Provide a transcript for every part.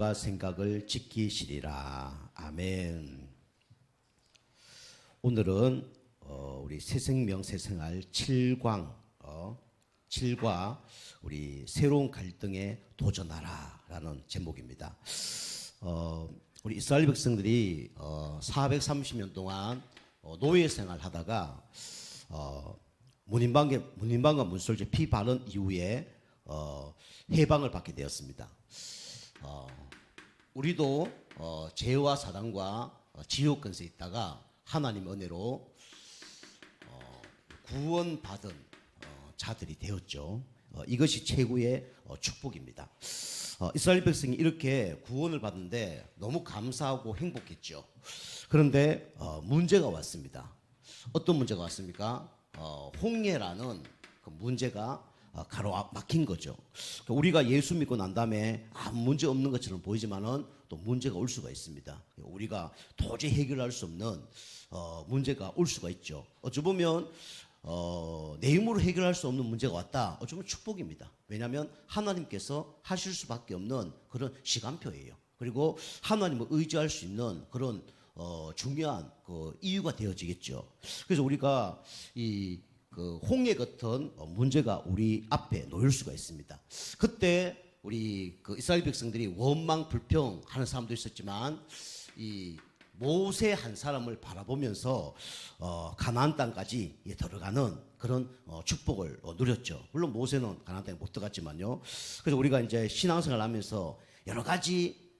생각을 지키시리라. 아멘. 오늘은 우리 새생명 새생활 7광 7과 우리 새로운 갈등에 도전하라라는 제목입니다. 우리 이스라엘 백성들이 430년 동안 노예 생활하다가 문인방과 문설주 피 바른 이후에 해방을 받게 되었습니다. 우리도 죄와 사단과 지옥 근세에 있다가 하나님의 은혜로 구원받은 자들이 되었죠. 이것이 최고의 축복입니다. 이스라엘 백성이 이렇게 구원을 받는데 너무 감사하고 행복했죠. 그런데 문제가 왔습니다. 어떤 문제가 왔습니까? 홍해라는 그 문제가 가로막힌 거죠. 우리가 예수 믿고 난 다음에 아무 문제 없는 것처럼 보이지만은 또 문제가 올 수가 있습니다. 우리가 도저히 해결할 수 없는 문제가 올 수가 있죠. 어찌 보면 내 힘으로 해결할 수 없는 문제가 왔다. 어쩌면 축복입니다. 왜냐하면 하나님께서 하실 수밖에 없는 그런 시간표예요. 그리고 하나님을 의지할 수 있는 그런 중요한 그 이유가 되어지겠죠. 그래서 우리가 그 홍해 같은 문제가 우리 앞에 놓일 수가 있습니다. 그때 우리 그 이스라엘 백성들이 원망 불평하는 사람도 있었지만 이 모세 한 사람을 바라보면서 가나안 땅까지 들어가는 그런 축복을 누렸죠. 물론 모세는 가나안 땅에 못 들어갔지만요. 그래서 우리가 이제 신앙생활을 하면서 여러 가지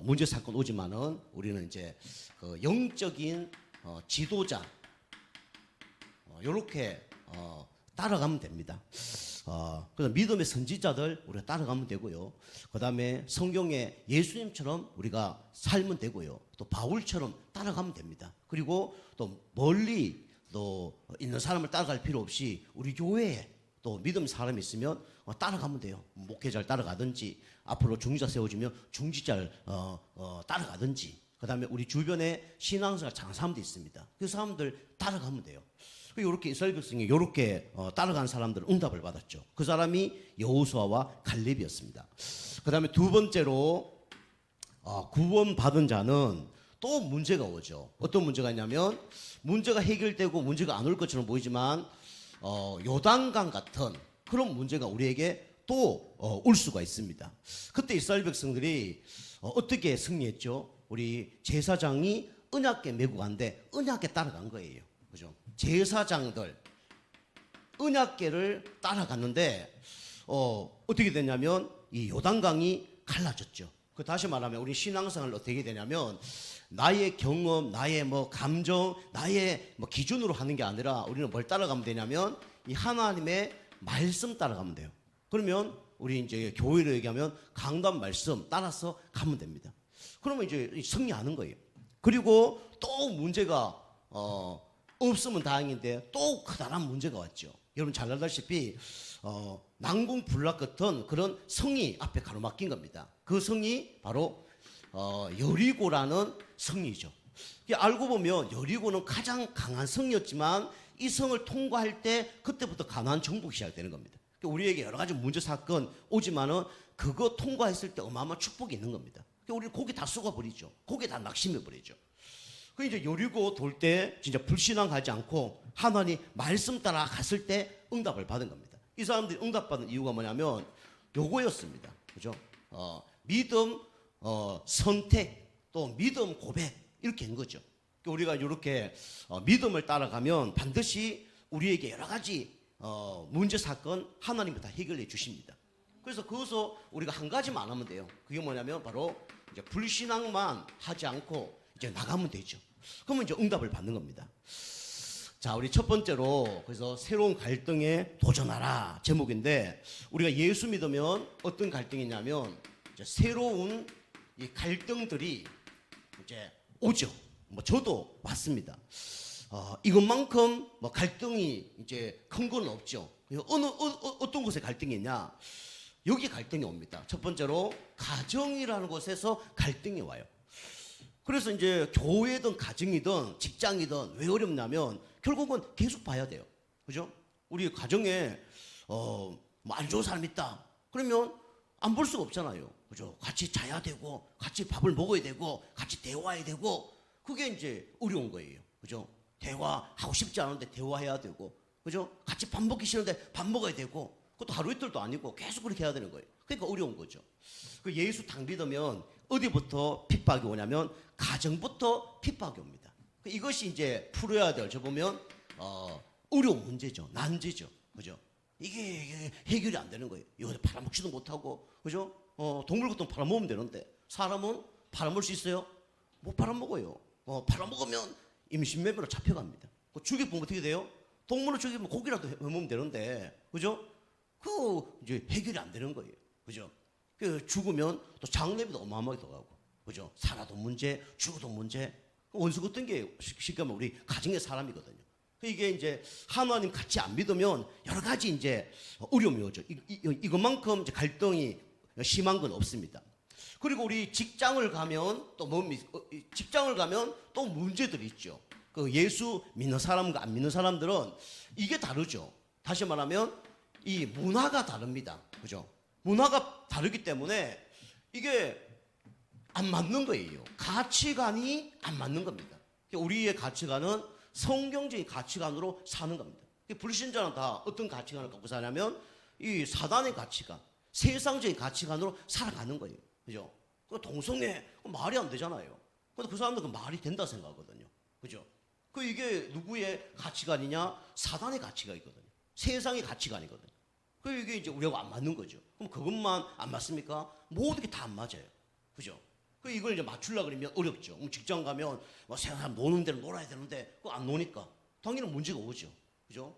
문제 사건 오지만은 우리는 이제 그 영적인 지도자 요렇게 따라가면 됩니다. 그래서 믿음의 선지자들 우리가 따라가면 되고요. 그 다음에 성경의 예수님처럼 우리가 살면 되고요. 또 바울처럼 따라가면 됩니다. 그리고 또 멀리 또 있는 사람을 따라갈 필요 없이 우리 교회에 또 믿음 사람이 있으면 따라가면 돼요. 목회자를 따라가든지 앞으로 중지자 세워주면 중지자를 따라가든지 그 다음에 우리 주변에 신앙생활 잘하는 사람도 있습니다. 그 사람들 따라가면 돼요. 이렇게 이스라엘 백성이 이렇게 따라간 사람들은 응답을 받았죠. 그 사람이 여호수아와 갈렙이었습니다. 그 다음에 두 번째로 구원받은 자는 또 문제가 오죠. 어떤 문제가 있냐면 문제가 해결되고 문제가 안 올 것처럼 보이지만 요단강 같은 그런 문제가 우리에게 또 올 수가 있습니다. 그때 이스라엘 백성들이 어떻게 승리했죠? 우리 제사장이 언약궤 메고 간데 언약궤 따라간 거예요. 그죠? 제사장들 언약궤를 따라갔는데 어떻게 되냐면 이 요단강이 갈라졌죠. 그 다시 말하면 우리 신앙생활 어떻게 되냐면 나의 경험, 나의 뭐 감정, 나의 뭐 기준으로 하는 게 아니라 우리는 뭘 따라가면 되냐면 이 하나님의 말씀 따라가면 돼요. 그러면 우리 이제 교회로 얘기하면 강단 말씀 따라서 가면 됩니다. 그러면 이제 승리하는 거예요. 그리고 또 문제가 없으면 다행인데 또 커다란 문제가 왔죠. 여러분 잘 알다시피 난공불락 같은 그런 성이 앞에 가로막힌 겁니다. 그 성이 바로 여리고라는 성이죠. 알고 보면 여리고는 가장 강한 성이었지만 이 성을 통과할 때 그때부터 가나안 정복이 시작되는 겁니다. 우리에게 여러 가지 문제 사건 오지만은 그거 통과했을 때 어마어마한 축복이 있는 겁니다. 우리 고기 다 쏟아버리죠. 고기 다 낙심해 버리죠. 그 이제 여리고 돌 때 진짜 불신앙하지 않고 하나님 말씀 따라 갔을 때 응답을 받은 겁니다. 이 사람들이 응답받은 이유가 뭐냐면 요거였습니다. 그죠? 믿음 선택 또 믿음 고백 이렇게 한 거죠. 우리가 이렇게 믿음을 따라가면 반드시 우리에게 여러 가지 문제 사건 하나님이 다 해결해 주십니다. 그래서 거기서 우리가 한 가지만 하면 돼요. 그게 뭐냐면 바로 이제 불신앙만 하지 않고 이제 나가면 되죠. 그러면 이제 응답을 받는 겁니다. 자, 우리 첫 번째로 그래서 새로운 갈등에 도전하라 제목인데 우리가 예수 믿으면 어떤 갈등이냐면 이제 새로운 이 갈등들이 이제 오죠. 뭐 저도 왔습니다. 이것만큼 뭐 갈등이 이제 큰 건 없죠. 어떤 곳에 갈등이 있냐? 여기 갈등이 옵니다. 첫 번째로 가정이라는 곳에서 갈등이 와요. 그래서 이제 교회든 가정이든 직장이든 왜 어렵냐면 결국은 계속 봐야 돼요. 그죠? 우리 가정에 뭐 안 좋은 사람 있다. 그러면 안 볼 수가 없잖아요. 그죠? 같이 자야 되고, 같이 밥을 먹어야 되고, 같이 대화해야 되고, 그게 이제 어려운 거예요. 그죠? 대화하고 싶지 않은데 대화해야 되고, 그죠? 같이 밥 먹기 싫은데 밥 먹어야 되고, 그것도 하루 이틀도 아니고 계속 그렇게 해야 되는 거예요. 그러니까 어려운 거죠. 그 예수 당 믿으면 어디부터 핍박이 오냐면 가정부터 핍박이 옵니다. 이것이 이제 풀어야 될, 저 보면 어려운 문제죠. 난제죠. 그죠? 이게 해결이 안 되는 거예요. 이거 팔아먹지도 못하고, 그죠? 동물 같은 거 팔아먹으면 되는데 사람은 팔아먹을 수 있어요? 못 팔아먹어요. 팔아먹으면 임신매매로 잡혀갑니다. 죽여보면 어떻게 돼요? 동물을 죽이면 고기라도 해먹으면 되는데, 그죠? 그 이제 해결이 안 되는 거예요. 그죠? 그 죽으면 또 장례비도 어마어마하게 더 가고, 그죠? 살아도 문제, 죽어도 문제. 원수 같은 게 쉽게 말하면 우리 가정의 사람이거든요. 이게 이제 하나님 같이 안 믿으면 여러 가지 이제 어려움이 오죠. 이것만큼 이제 갈등이 심한 건 없습니다. 그리고 우리 직장을 가면 또 직장을 가면 또 문제들이 있죠. 그 예수 믿는 사람과 안 믿는 사람들은 이게 다르죠. 다시 말하면 이 문화가 다릅니다. 그죠? 문화가 다르기 때문에 이게 안 맞는 거예요. 가치관이 안 맞는 겁니다. 우리의 가치관은 성경적인 가치관으로 사는 겁니다. 불신자는 다 어떤 가치관을 갖고 사냐면 이 사단의 가치관, 세상적인 가치관으로 살아가는 거예요. 그죠? 그 동성애 말이 안 되잖아요. 근데 그 사람들은 말이 된다 생각하거든요. 그죠? 이게 누구의 가치관이냐? 사단의 가치관이거든요. 세상의 가치관이거든요. 이게 이제 우리하고 안 맞는 거죠. 그럼 그것만 안 맞습니까? 모든 게 다 안 맞아요. 그죠? 이걸 이제 맞추려고 그러면 어렵죠. 직장 가면 세상 사람 노는 대로 놀아야 되는데 그거 안 노니까 당연히 문제가 오죠. 그죠?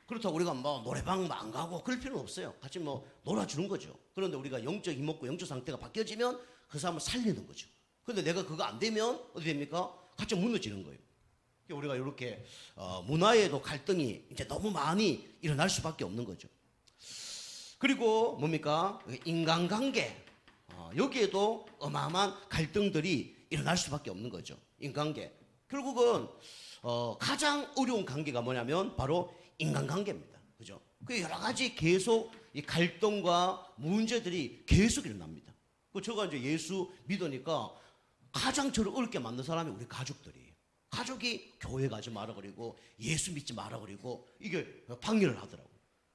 그렇다고 우리가 노래방 안 가고 그럴 필요는 없어요. 같이 놀아주는 거죠. 그런데 우리가 영적 이목구, 영적 상태가 바뀌어지면 그 사람을 살리는 거죠. 그런데 내가 그거 안 되면 어떻게 됩니까? 같이 무너지는 거예요. 우리가 이렇게 문화에도 갈등이 이제 너무 많이 일어날 수밖에 없는 거죠. 그리고 뭡니까? 인간관계. 여기에도 어마어마한 갈등들이 일어날 수밖에 없는 거죠. 인간관계. 결국은 가장 어려운 관계가 뭐냐면 바로 인간관계입니다. 그죠? 여러 가지 계속 이 갈등과 문제들이 계속 일어납니다. 제가 이제 예수 믿으니까 가장 저를 어렵게 만든 사람이 우리 가족들이에요. 가족이 교회 가지 마라 그리고 예수 믿지 마라 그리고 이게 방해를 하더라고요.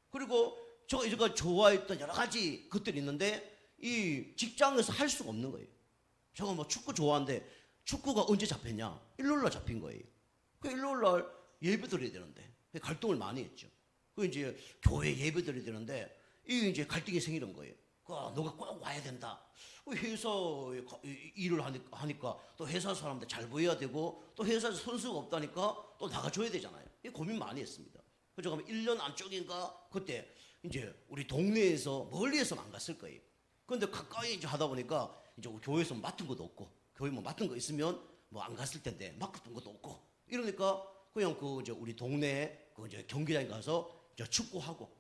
그리고 제가 좋아했던 여러 가지 것들이 있는데 이 직장에서 할 수가 없는 거예요. 제가 축구 좋아하는데 축구가 언제 잡혔냐? 일요일날 잡힌 거예요. 일요일날 예배 드려야 되는데 갈등을 많이 했죠. 이제 교회 예배 드려야 되는데 이 이제 갈등이 생기는 거예요. 너가 꼭 와야 된다. 회사 일을 하니까 또 회사 사람들 잘 보여야 되고 또 회사에서 선수가 없다니까 또 나가줘야 되잖아요. 고민 많이 했습니다. 그래서 1년 안쪽인가 그때 이제 우리 동네에서 멀리에서 안 갔을 거예요. 그런데 가까이 이제 하다 보니까 이제 교회에서 맡은 것도 없고 교회 맡은 거 있으면 안 갔을 텐데 맡은 것도 없고 이러니까 그냥 이제 우리 동네 이제 경기장에 가서 이제 축구하고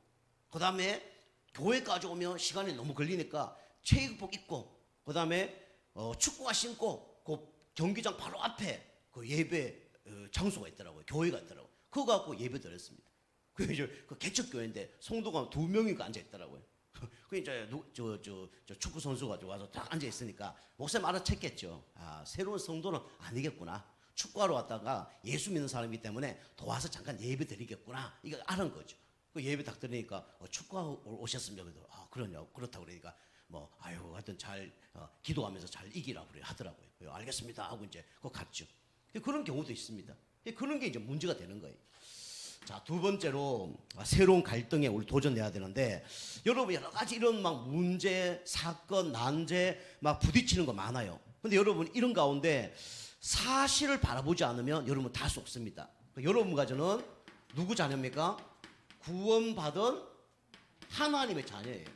그 다음에 교회까지 오면 시간이 너무 걸리니까 체육복 입고 그 다음에 축구화 신고 그 경기장 바로 앞에 그 예배 장소가 있더라고요. 교회가 있더라고요. 그거 갖고 예배 드렸습니다. 이제 그 개척교회인데 성도가 2명이가 앉아 있더라고요. 이제 저 축구 선수가 와서 딱 앉아 있으니까 목사님 알아챘겠죠. 새로운 성도는 아니겠구나. 축구하러 왔다가 예수 믿는 사람이기 때문에 도와서 잠깐 예배 드리겠구나. 이거 알은 거죠. 예배 딱 드리니까 축구하러 오셨습니다. 그렇다고 그러니까 하여튼 잘 기도하면서 잘 이기라고 하더라고요. 알겠습니다 하고 이제 그거 갔죠. 그런 경우도 있습니다. 그런 게 이제 문제가 되는 거예요. 자, 두 번째로 새로운 갈등에 우리 도전해야 되는데 여러분 여러 가지 이런 문제, 사건, 난제 부딪히는 거 많아요. 근데 여러분 이런 가운데 사실을 바라보지 않으면 여러분 다 속습니다. 여러분과 저는 누구 자녀입니까? 구원받은 하나님의 자녀예요.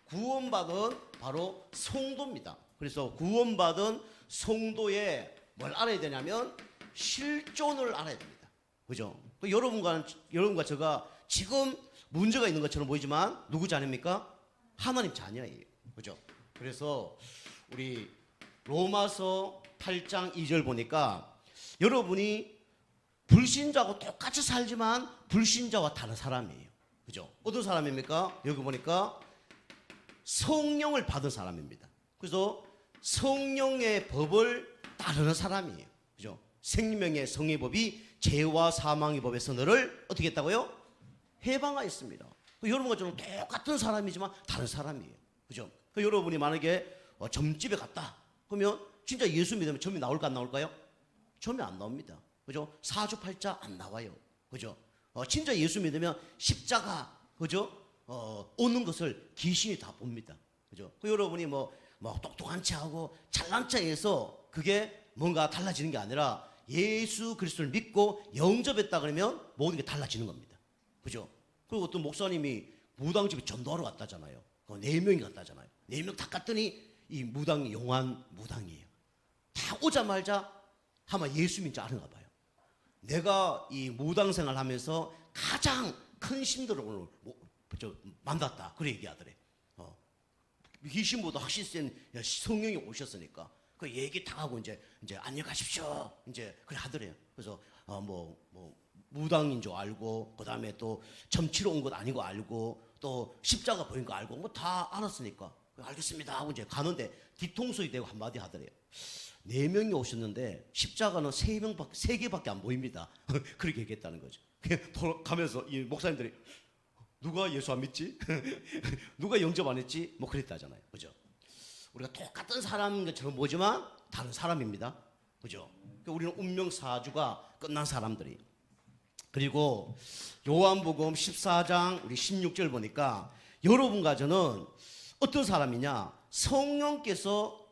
구원받은 바로 성도입니다. 그래서 구원받은 성도의 뭘 알아야 되냐면 실존을 알아야 됩니다. 그죠? 여러분과 제가 지금 문제가 있는 것처럼 보이지만 누구 자녀입니까? 하나님 자녀예요. 그죠? 그래서 우리 로마서 8장 2절 보니까 여러분이 불신자하고 똑같이 살지만 불신자와 다른 사람이에요. 그죠? 어떤 사람입니까? 여기 보니까 성령을 받은 사람입니다. 그래서 성령의 법을 따르는 사람이에요. 그죠? 생명의 성의 법이 죄와 사망의 법에서 너를 어떻게 했다고요? 해방하였습니다. 여러분과 저는 똑같은 사람이지만 다른 사람이에요. 그죠? 여러분이 만약에 점집에 갔다 그러면 진짜 예수 믿으면 점이 나올까 안 나올까요? 점이 안 나옵니다. 그죠? 사주팔자 안 나와요. 그죠? 진짜 예수 믿으면 십자가, 그죠? 오는 것을 귀신이 다 봅니다. 그죠? 여러분이 뭐 똑똑한 척하고 잘난 척해서 그게 뭔가 달라지는 게 아니라 예수 그리스도를 믿고 영접했다 그러면 모든 게 달라지는 겁니다. 그죠? 그리고 또 목사님이 무당집에 전도하러 갔다잖아요. 4명이 갔다잖아요. 4명 다 갔더니 이 무당이 용한 무당이에요. 다 오자마자 아마 예수 믿지 않은가 봐요. 내가 이 무당 생활 하면서 가장 큰 신들을 오늘 만났다. 그래 얘기하더래. 귀신보다 확실히 센 성령이 오셨으니까 그 얘기 다 하고 이제 안녕 가십시오. 이제 그래 하더래요. 그래서 무당인 줄 알고 그다음에 또 점치러 온 것 아닌 거 알고 또 십자가 보인 거 알고 뭐 다 알았으니까 알겠습니다 하고 이제 가는데 뒤통수에 대고 한마디 하더래요. 4명이 오셨는데 십자가는 3개밖에 안 보입니다. 그렇게 얘기했다는 거죠. 가면서 이 목사님들이 누가 예수 안 믿지? 누가 영접 안 했지? 뭐 그랬다잖아요. 그죠? 우리가 똑같은 사람인 것처럼 보지만 다른 사람입니다. 그죠? 우리는 운명사주가 끝난 사람들이. 그리고 요한복음 14장 우리 16절 보니까 여러분과 저는 어떤 사람이냐? 성령께서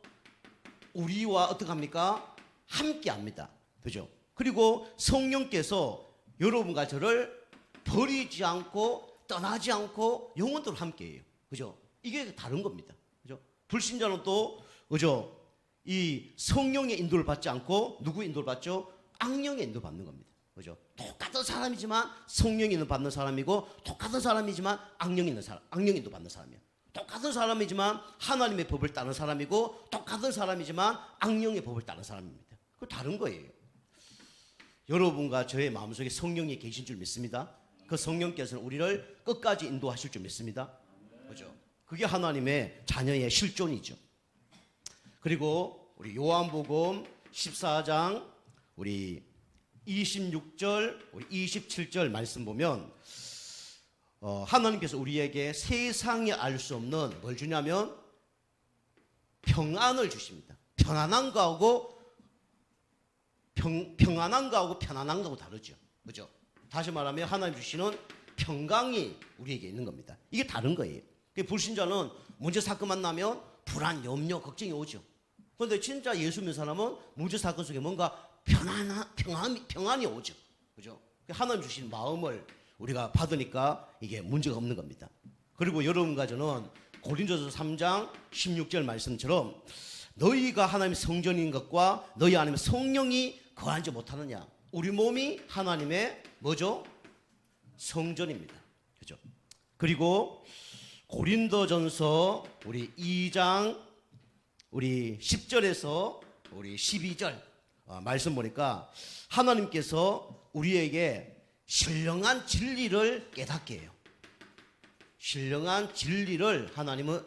우리와 어떻게 합니까? 함께 합니다. 그죠? 그리고 성령께서 여러분과 저를 버리지 않고 떠나지 않고 영원토록 함께해요. 그죠? 이게 다른 겁니다. 그죠? 불신자는 또 그죠? 이 성령의 인도를 받지 않고 누구 인도를 받죠? 악령의 인도 받는 겁니다. 그죠? 똑같은 사람이지만 성령의 인도 받는 사람이고 똑같은 사람이지만 악령 인도 받는 사람이에요. 똑같은 사람이지만 하나님의 법을 따르는 사람이고 똑같은 사람이지만 악령의 법을 따르는 사람입니다. 그 다른 거예요. 여러분과 저의 마음속에 성령이 계신 줄 믿습니다. 그 성령께서는 우리를 끝까지 인도하실 줄 믿습니다. 그죠? 그게 하나님의 자녀의 실존이죠. 그리고 우리 요한복음 14장 우리 26절, 우리 27절 말씀 보면 하나님께서 우리에게 세상이 알 수 없는 뭘 주냐면 평안을 주십니다. 평안한 거하고 편안한 거하고 다르죠. 그죠? 다시 말하면 하나님 주시는 평강이 우리에게 있는 겁니다. 이게 다른 거예요. 불신자는 문제 사건만 나면 불안, 염려, 걱정이 오죠. 그런데 진짜 예수 믿는 사람은 문제 사건 속에 뭔가 평안이 오죠. 그죠? 하나님 주신 마음을 우리가 받으니까 이게 문제가 없는 겁니다. 그리고 여러분과 저는 고린도서 3장 16절 말씀처럼 너희가 하나님의 성전인 것과 너희 안에 성령이 거하지 못하느냐. 우리 몸이 하나님의 뭐죠? 성전입니다. 그죠? 그리고 고린도전서 우리 2장 우리 10절에서 우리 12절 말씀 보니까 하나님께서 우리에게 신령한 진리를 깨닫게 해요. 신령한 진리를 하나님은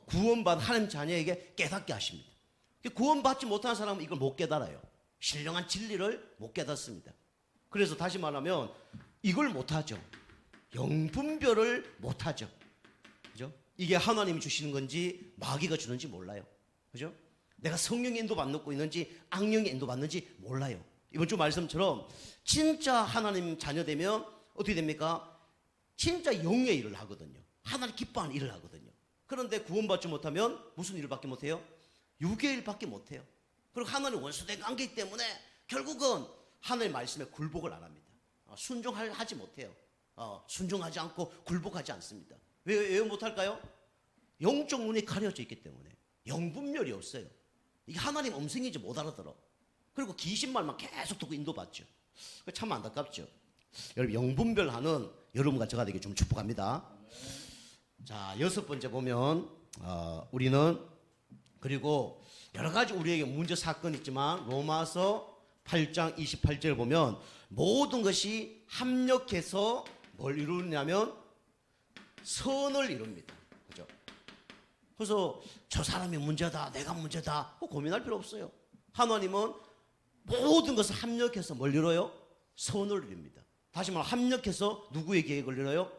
구원받은 하나님 자녀에게 깨닫게 하십니다. 구원받지 못한 사람은 이걸 못 깨달아요. 신령한 진리를 못 깨닫습니다. 그래서 다시 말하면 이걸 못하죠. 영분별을 못하죠. 그죠? 이게 하나님이 주시는 건지 마귀가 주는지 몰라요. 그죠? 내가 성령의 인도 받고 있는지 악령의 인도 받는지 몰라요. 이번 주 말씀처럼 진짜 하나님 자녀 되면 어떻게 됩니까? 진짜 영의 일을 하거든요. 하나님 기뻐하는 일을 하거든요. 그런데 구원받지 못하면 무슨 일을 밖에 못해요? 육의 일밖에 못해요. 그리고 하나님 원수된 관계이기 때문에 결국은 하나님의 말씀에 굴복을 안 합니다. 순종하지 못해요. 순종하지 않고 굴복하지 않습니다. 왜 못할까요? 영적 눈이 가려져 있기 때문에 영분별이 없어요. 이게 하나님 음성인지 못 알아들어. 그리고 귀신 말만 계속 듣고 인도받죠. 참 안타깝죠. 여러분 영분별하는 여러분과 저가 되게 좀 축복합니다. 자, 6번째 보면 우리는 그리고 여러 가지 우리에게 문제 사건이 있지만 로마서 8장 28절 보면 모든 것이 합력해서 뭘 이루냐면 선을 이룹니다. 그죠? 그래서 저 사람이 문제다, 내가 문제다, 고민할 필요 없어요. 하나님은 모든 것을 합력해서 뭘 이뤄요? 선을 이룹니다. 다시 말해 합력해서 누구의 계획을 이뤄요?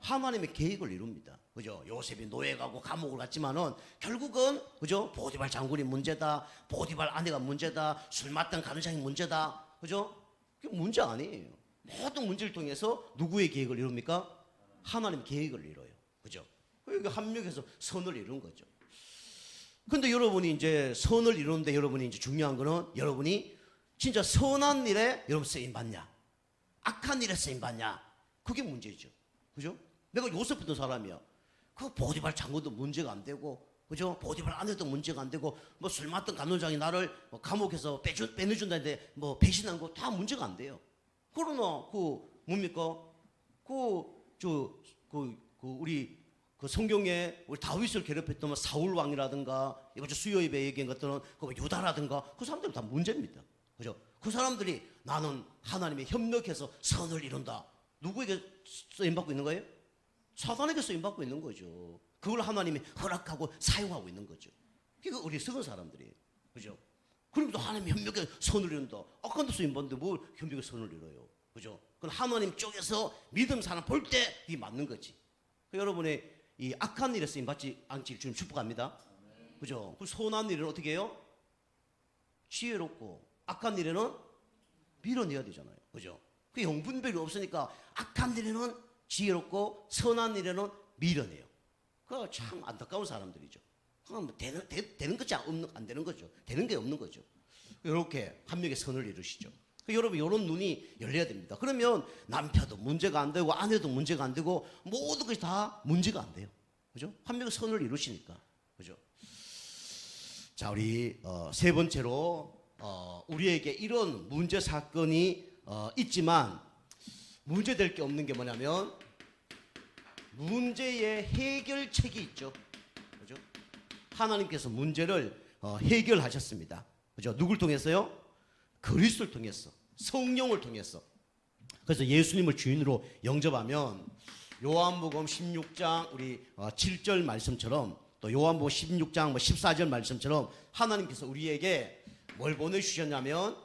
하나님의 계획을 이룹니다. 그죠? 요셉이 노예 가고 감옥을 갔지만은 결국은 그죠? 보디발 장군이 문제다, 보디발 아내가 문제다, 술 마던 가느장이 문제다, 그죠? 그게 문제 아니에요. 모든 문제를 통해서 누구의 계획을 이룹니까? 하나님의 계획을 이뤄요. 그죠? 그러니까 합력해서 선을 이룬 거죠. 근데 여러분이 이제 선을 이루는데 여러분이 이제 중요한 거는 여러분이 진짜 선한 일에 여러분 쓰임 받냐? 악한 일에 쓰임 받냐? 그게 문제죠. 그죠? 내가 요셉 같은 사람이야. 그 보디발 장군도 문제가 안 되고, 그죠? 보디발 아내도 문제가 안 되고, 뭐 술 마던 간원장이 나를 감옥에서 빼내준다는데 뭐 배신한 거 다 문제가 안 돼요. 그러나 뭡니까? 우리 성경에 우리 다윗을 괴롭혔던 사울 왕이라든가 이번 주 수요일에 얘기한 것들은 유다라든가 그 사람들은 다 문제입니다. 그죠? 그 사람들이 나는 하나님의 협력해서 선을 이룬다. 누구에게 쓰임 받고 있는 거예요? 사단에게 쓰임 받고 있는 거죠. 그걸 하나님이 허락하고 사용하고 있는 거죠. 그게 우리 썩은 사람들이에요. 그죠? 그러면서 하나님이 협력해서 선을 이룬다. 악한 데 쓰임 받는데 뭘 협력해서 선을 이뤄요? 그죠? 그건 하나님 쪽에서 믿음 사람 볼 때 이게 맞는 거지. 여러분의 이 악한 일에 쓰임 받지 않기를 주님 축복합니다. 그죠? 그 선한 일은 어떻게 해요? 지혜롭고 악한 일에는 밀어내야 되잖아요. 그죠? 그 영분별이 없으니까 악한 일에는 지혜롭고 선한 일에는 밀어내요. 그거 참 안타까운 사람들이죠. 그건 뭐 되는 거지 안 되는 거죠. 되는 게 없는 거죠. 이렇게 합력의 선을 이루시죠. 여러분 이런 눈이 열려야 됩니다. 그러면 남편도 문제가 안 되고 아내도 문제가 안 되고 모든 것이 다 문제가 안 돼요. 그죠? 합력의 선을 이루시니까. 그죠? 자, 우리 세 번째로 우리에게 이런 문제 사건이 있지만 문제될 게 없는 게 뭐냐면 문제의 해결책이 있죠. 그죠? 하나님께서 문제를 해결하셨습니다. 그죠? 누굴 통해서요? 그리스도를 통해서, 성령을 통해서. 그래서 예수님을 주인으로 영접하면 요한복음 16장 우리 7절 말씀처럼 또 요한복음 16장 14절 말씀처럼 하나님께서 우리에게 뭘 보내주셨냐면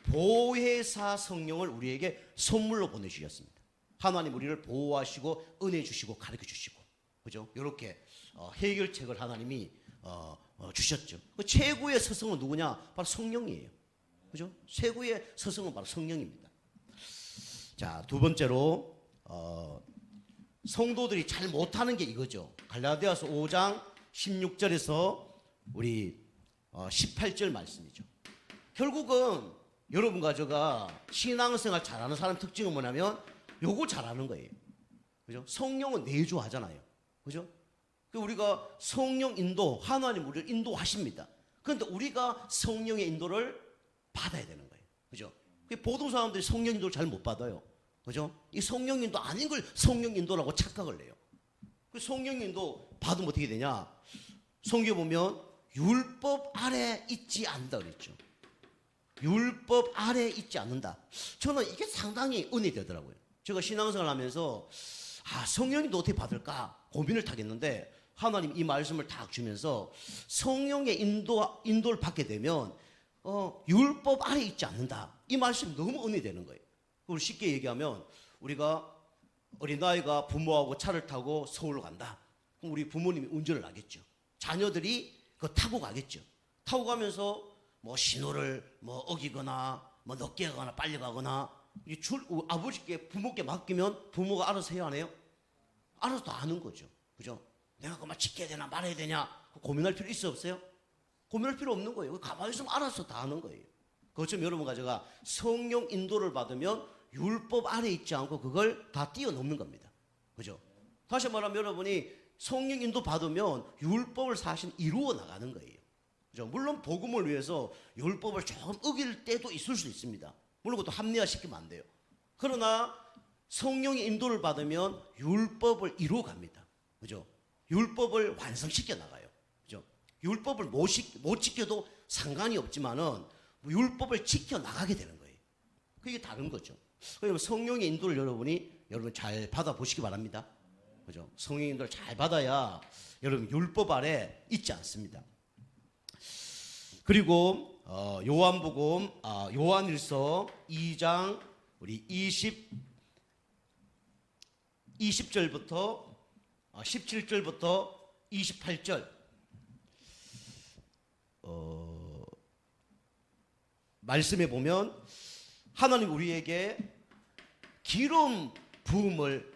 보혜사 성령을 우리에게 선물로 보내주셨습니다. 하나님 우리를 보호하시고 은혜 주시고 가르쳐 주시고, 그죠? 이렇게 해결책을 하나님이 주셨죠. 그 최고의 스승은 누구냐? 바로 성령이에요. 그죠? 최고의 스승은 바로 성령입니다. 자, 두 번째로 성도들이 잘 못하는 게 이거죠. 갈라디아서 5장 16절에서 우리 18절 말씀이죠. 결국은 여러분과 제가 신앙생활 잘하는 사람 특징은 뭐냐면 요거 잘하는 거예요. 그죠? 성령은 내주하잖아요. 그죠? 우리가 성령 인도, 하나님 우리를 인도하십니다. 그런데 우리가 성령의 인도를 받아야 되는 거예요. 그죠? 보통 사람들이 성령 인도를 잘 못 받아요. 그죠? 이 성령 인도 아닌 걸 성령 인도라고 착각을 해요. 그 성령 인도 받으면 어떻게 되냐? 성경에 보면 율법 아래 있지 않는다 그랬죠. 율법 아래 있지 않는다. 저는 이게 상당히 은혜 되더라고요. 제가 신앙생활 하면서 성령님도 어떻게 받을까 고민을 타겠는데 하나님 이 말씀을 딱 주면서 성령의 인도를 받게 되면 율법 아래 있지 않는다. 이 말씀이 너무 은혜 되는 거예요. 그걸 쉽게 얘기하면 우리가 어린아이가 부모하고 차를 타고 서울로 간다. 그럼 우리 부모님이 운전을 하겠죠. 자녀들이 그거 타고 가겠죠. 타고 가면서 뭐 신호를 뭐 어기거나 뭐 늦게 가거나 빨리 가거나 아버지께 부모께 맡기면 부모가 알아서 해야 하네요. 알아서 다 아는 거죠. 그죠? 내가 그만 지켜야 되나 말아야 되냐 고민할 필요 있어 없어요? 고민할 필요 없는 거예요. 가만히 있으면 알아서 다 아는 거예요. 그것처럼 여러분과 제가 성령 인도를 받으면 율법 아래 있지 않고 그걸 다 뛰어넘는 겁니다. 그죠? 다시 말하면 여러분이 성령 인도 받으면 율법을 사실 이루어 나가는 거예요. 그죠? 물론 복음을 위해서 율법을 조금 어길 때도 있을 수 있습니다. 물론 그것도 합리화시키면 안 돼요. 그러나 성령의 인도를 받으면 율법을 이루어 갑니다. 그죠? 율법을 완성시켜 나가요. 그죠? 율법을 못 지켜도 상관이 없지만은 율법을 지켜 나가게 되는 거예요. 그게 다른 거죠. 그러면 성령의 인도를 여러분 잘 받아보시기 바랍니다. 그죠? 성령님들 잘 받아야 여러분 율법 아래 있지 않습니다. 그리고 요한복음 요한일서 2장 우리 20절부터 17절부터 28절 말씀에 보면 하나님 우리에게 기름 부음을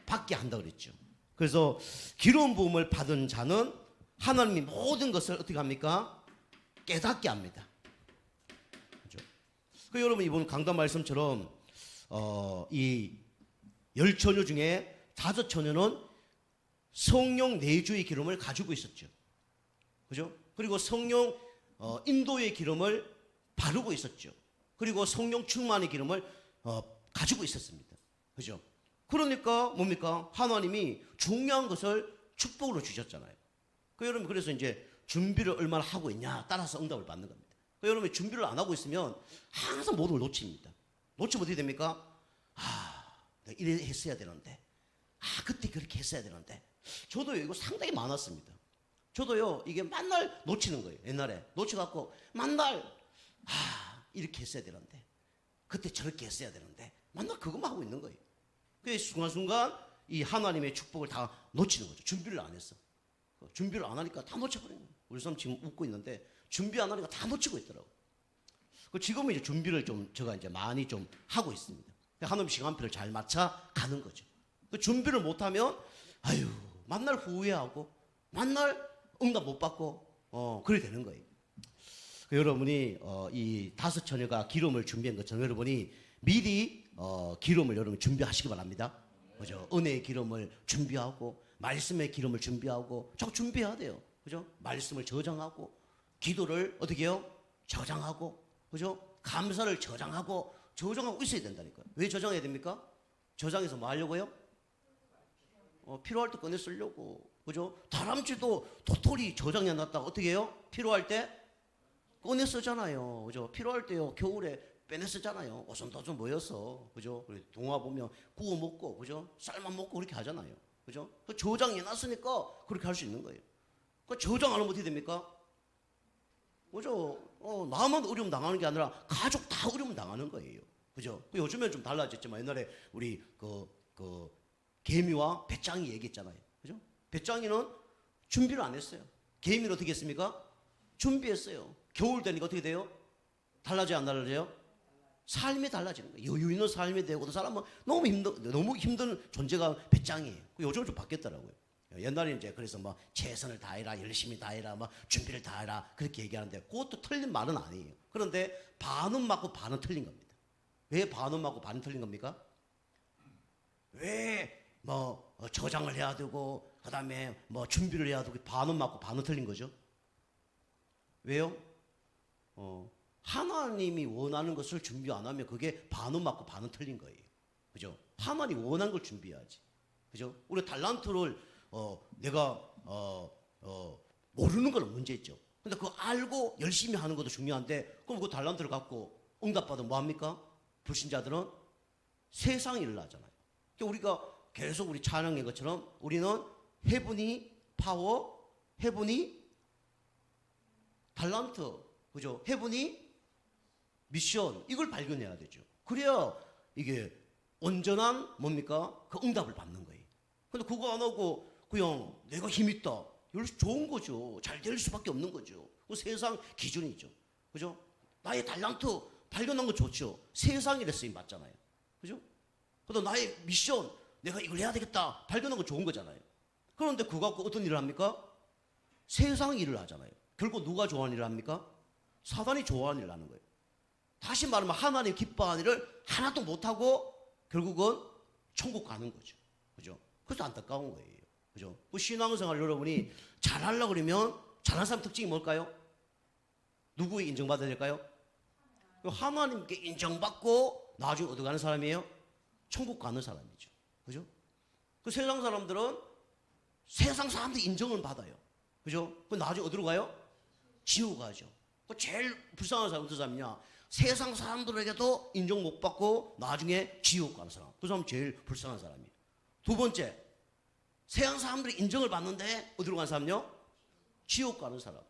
받게 한다고 그랬죠. 그래서 기름 부음을 받은 자는 하나님이 모든 것을 어떻게 합니까? 깨닫게 합니다. 그렇죠? 그 여러분 이번 강단 말씀처럼 이 10처녀 중에 5처녀는 성령 내주의 기름을 가지고 있었죠. 그죠? 그리고 성령 인도의 기름을 바르고 있었죠. 그리고 성령 충만의 기름을 가지고 있었습니다. 그죠? 그러니까 뭡니까? 하나님이 중요한 것을 축복으로 주셨잖아요. 여러분 그래서 이제 준비를 얼마나 하고 있냐 따라서 응답을 받는 겁니다. 여러분 준비를 안 하고 있으면 항상 모든 걸 놓칩니다. 놓치면 어떻게 됩니까? 내가 이래 했어야 되는데, 그때 그렇게 했어야 되는데. 저도요 이거 상당히 많았습니다. 저도요 이게 만날 놓치는 거예요. 옛날에 놓쳐갖고 만날 이렇게 했어야 되는데, 그때 저렇게 했어야 되는데, 만날 그것만 하고 있는 거예요. 그 순간순간 이 하나님의 축복을 다 놓치는 거죠. 준비를 안 했어. 준비를 안 하니까 다 놓쳐버리는 거예요. 우리 사람 지금 웃고 있는데 준비 안 하니까 다 놓치고 있더라고. 지금은 이제 준비를 좀 제가 이제 많이 좀 하고 있습니다. 하나님 시간표를 잘 맞춰 가는 거죠. 준비를 못하면 만날 후회하고 만날 응답 못 받고 그래 되는 거예요. 여러분이 이 5처녀가 기름을 준비한 것처럼 여러분이 미리 기름을 여러분 준비하시기 바랍니다. 그죠? 은혜의 기름을 준비하고 말씀의 기름을 준비하고 자꾸 준비해야 돼요. 그죠? 말씀을 저장하고 기도를 어떻게 해요? 저장하고 그죠? 감사를 저장하고 있어야 된다니까요. 왜 저장해야 됩니까? 저장해서 뭐 하려고요? 필요할 때 꺼내 쓰려고. 그죠? 다람쥐도 도토리 저장해 놨다가 어떻게 해요? 필요할 때 꺼내 쓰잖아요. 그죠? 필요할 때요. 겨울에 빼내 쓰잖아요. 오손도손 모여서. 그죠? 동화 보면 구워 먹고, 그죠? 삶아 먹고 그렇게 하잖아요. 그죠? 저장해 놨으니까 그렇게 할 수 있는 거예요. 저장 안 하면 어떻게 됩니까? 그죠? 나만 어려움 당하는 게 아니라 가족 다 어려움 당하는 거예요. 그죠? 요즘엔 좀 달라졌지만 옛날에 우리 개미와 배짱이 얘기했잖아요. 그죠? 배짱이는 준비를 안 했어요. 개미는 어떻게 했습니까? 준비했어요. 겨울 되니까 어떻게 돼요? 달라져요, 안 달라져요? 삶이 달라지는 거예요. 여유 있는 삶이 되고, 그 사람은 너무 힘든 존재가 배짱이에요. 요즘은 좀 바뀌었더라고요. 옛날에 이제 그래서 뭐 최선을 다해라, 열심히 다해라, 뭐 준비를 다해라 그렇게 얘기하는데 그것도 틀린 말은 아니에요. 그런데 반은 맞고 반은 틀린 겁니다. 왜 반은 맞고 반은 틀린 겁니까? 왜 뭐 저장을 해야 되고 그다음에 뭐 준비를 해야 되고 반은 맞고 반은 틀린 거죠? 왜요? 하나님이 원하는 것을 준비 안 하면 그게 반은 맞고 반은 틀린 거예요. 그죠? 하나님이 원하는 걸 준비해야지. 그죠? 우리 달란트를 내가 모르는 건 문제있죠. 근데 그거 알고 열심히 하는 것도 중요한데, 그럼 그 달란트를 갖고 응답받으면 뭐합니까? 불신자들은 세상 일을 하잖아요. 그러니까 우리가 계속 우리 찬양의 것처럼 우리는 헤븐이 파워, 헤븐이 달란트, 그죠? 헤븐이 미션, 이걸 발견해야 되죠. 그래야 이게 온전한 뭡니까? 그 응답을 받는 거예요. 근데 그거 안 하고 그냥 내가 힘 있다. 좋은 거죠. 잘 될 수밖에 없는 거죠. 그 세상 기준이죠. 그죠? 나의 달란트 발견한 거 좋죠. 세상일에 쓰임 받잖아요. 그죠? 그다음 나의 미션, 내가 이걸 해야 되겠다. 발견한 거 좋은 거잖아요. 그런데 그거 갖고 어떤 일을 합니까? 세상 일을 하잖아요. 결국 누가 좋아하는 일을 합니까? 사단이 좋아하는 일을 하는 거예요. 다시 말하면 하나님 기뻐하는 일을 하나도 못하고 결국은 천국 가는 거죠. 그죠? 그래서 안타까운 거예요. 그죠? 그 신앙생활 여러분이 잘하려고 그러면 잘하는 사람 특징이 뭘까요? 누구에 인정받아야 될까요? 하나님께 인정받고 나중에 어디 가는 사람이에요? 천국 가는 사람이죠. 그죠? 그 세상 사람들은 세상 사람들 인정을 받아요. 그죠? 그 나중에 어디로 가요? 지옥 가죠. 그 제일 불쌍한 사람 어떤 사람이냐? 세상 사람들에게도 인정 못 받고 나중에 지옥 가는 사람. 그 사람 제일 불쌍한 사람이에요. 두 번째, 세상 사람들이 인정을 받는데 어디로 간 사람요? 지옥 가는 사람.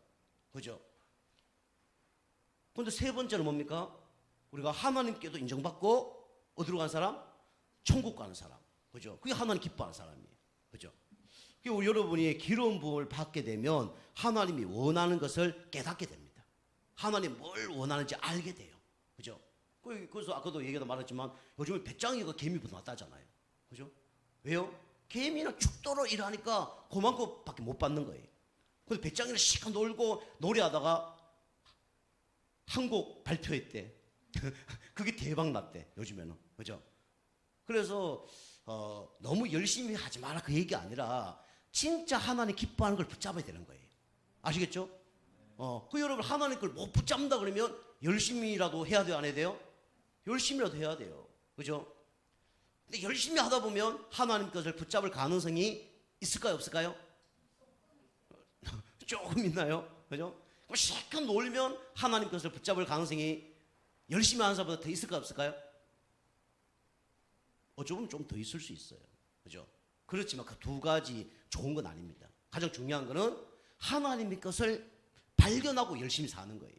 그죠? 근데 세 번째는 뭡니까? 우리가 하나님께도 인정받고 어디로 간 사람? 천국 가는 사람. 그죠? 그게 하나님 기뻐하는 사람이에요. 그죠? 그리고 여러분이 기름 부음을 받게 되면 하나님이 원하는 것을 깨닫게 됩니다. 하나님 뭘 원하는지 알게 돼요. 그죠? 그래서 아까도 얘기도 말했지만 요즘에 배짱이가 개미보다 낫다잖아요. 그죠? 왜요? 개미는 축도로 일하니까 그만큼밖에 못 받는 거예요. 근데 배짱이는 시간 놀고 노래하다가 한 곡 발표했대. 그게 대박 났대. 요즘에는. 그죠? 그래서 너무 열심히 하지 마라 그 얘기 아니라 진짜 하나님 기뻐하는 걸 붙잡아야 되는 거예요. 아시겠죠? 그 여러분 하나님 걸 못 붙잡는다 그러면 열심히라도 해야 돼요, 안 해야 돼요? 열심히라도 해야 돼요. 그죠? 근데 열심히 하다 보면 하나님 것을 붙잡을 가능성이 있을까요, 없을까요? 조금 있나요? 그죠? 실컷 놀면 하나님 것을 붙잡을 가능성이 열심히 하는 사람보다 더 있을까요, 없을까요? 어쩌면 좀 더 있을 수 있어요. 그죠? 그렇지만 그 두 가지 좋은 건 아닙니다. 가장 중요한 거는 하나님의 것을 발견하고 열심히 사는 거예요.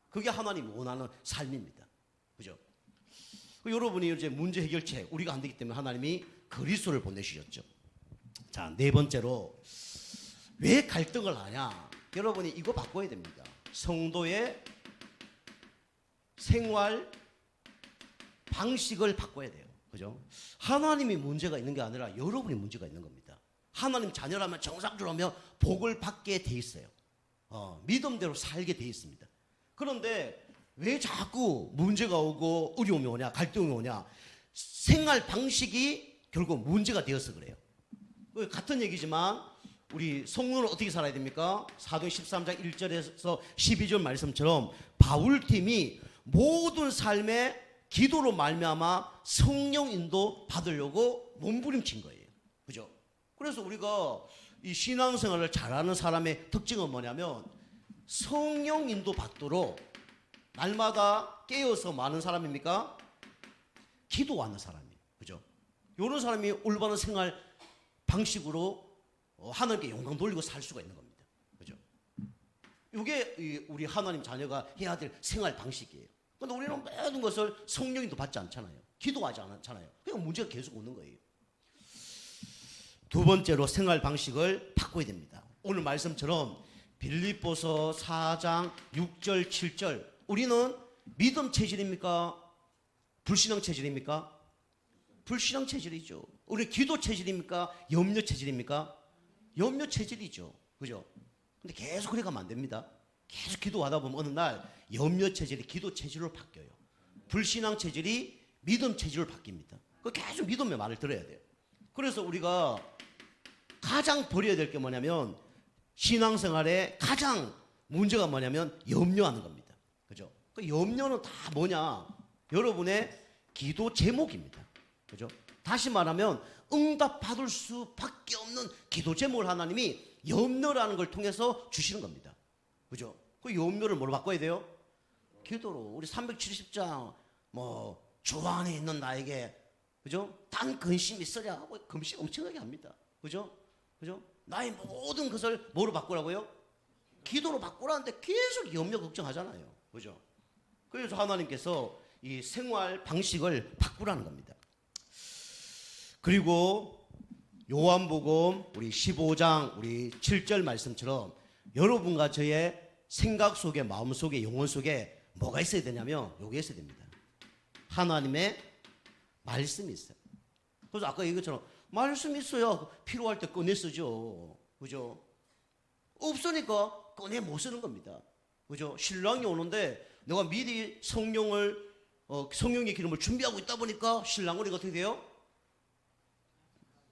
그게 하나님이 원하는 삶입니다. 그죠? 여러분이 이제 문제 해결책 우리가 안 되기 때문에 하나님이 그리스도를 보내주셨죠. 자, 네 번째로 왜 갈등을 하냐? 여러분이 이거 바꿔야 됩니다. 성도의 생활 방식을 바꿔야 돼요. 그죠? 하나님이 문제가 있는 게 아니라 여러분이 문제가 있는 겁니다. 하나님 자녀라면 정상적으로 하면 복을 받게 돼 있어요. 믿음대로 살게 돼 있습니다. 그런데 왜 자꾸 문제가 오고 어려움이 오냐, 갈등이 오냐? 생활 방식이 결국 문제가 되어서 그래요. 같은 얘기지만 우리 성도는 어떻게 살아야 됩니까? 사도행 13장 1절에서 12절 말씀처럼 바울팀이 모든 삶에 기도로 말미암아 성령 인도 받으려고 몸부림친 거예요. 그죠? 그래서 우리가 이 신앙생활을 잘하는 사람의 특징은 뭐냐면 성령 인도 받도록 날마다 깨어서 많은 사람입니까? 기도하는 사람이에요. 그죠? 이런 사람이 올바른 생활 방식으로 하나님께 영광 돌리고 살 수가 있는 겁니다. 그죠? 이게 우리 하나님 자녀가 해야 될 생활 방식이에요. 근데 우리는 모든 것을 성령인도 받지 않잖아요. 기도하지 않잖아요. 그러니까 문제가 계속 오는 거예요. 두 번째로 생활 방식을 바꿔야 됩니다. 오늘 말씀처럼 빌립보서 4장 6절 7절 우리는 믿음 체질입니까? 불신앙 체질입니까? 불신앙 체질이죠. 우리 기도 체질입니까? 염려 체질입니까? 염려 체질이죠. 그죠? 근데 계속 그래 가면 안 됩니다. 계속 기도하다 보면 어느 날 염려 체질이 기도 체질로 바뀌어요. 불신앙 체질이 믿음 체질로 바뀝니다. 계속 믿음의 말을 들어야 돼요. 그래서 우리가 가장 버려야 될 게 뭐냐면 신앙생활에 가장 문제가 뭐냐면 염려하는 겁니다. 그죠? 그 염려는 다 뭐냐? 여러분의 기도 제목입니다. 그죠? 다시 말하면 응답받을 수밖에 없는 기도 제목을 하나님이 염려라는 걸 통해서 주시는 겁니다. 그죠? 그 염려를 뭐로 바꿔야 돼요? 기도로. 우리 370장 주 안에 있는 나에게 그죠? 단 근심이 있으랴 하고 금식 엄청나게 합니다. 그죠? 그죠? 나의 모든 것을 뭐로 바꾸라고요? 기도로 바꾸라는데 계속 염려 걱정하잖아요. 그죠? 그래서 하나님께서 이 생활 방식을 바꾸라는 겁니다. 그리고 요한복음 우리 15장 우리 7절 말씀처럼 여러분과 저의 생각 속에 마음 속에 영혼 속에 뭐가 있어야 되냐면 요게 있어야 됩니다. 하나님의 말씀이 있어요. 그래서 아까 얘기처럼 말씀이 있어야 필요할 때 꺼내 쓰죠. 그죠? 없으니까 꺼내 못 쓰는 겁니다. 그죠? 신랑이 오는데 내가 미리 성령의 기름을 준비하고 있다 보니까 신랑 우리가 어떻게 돼요?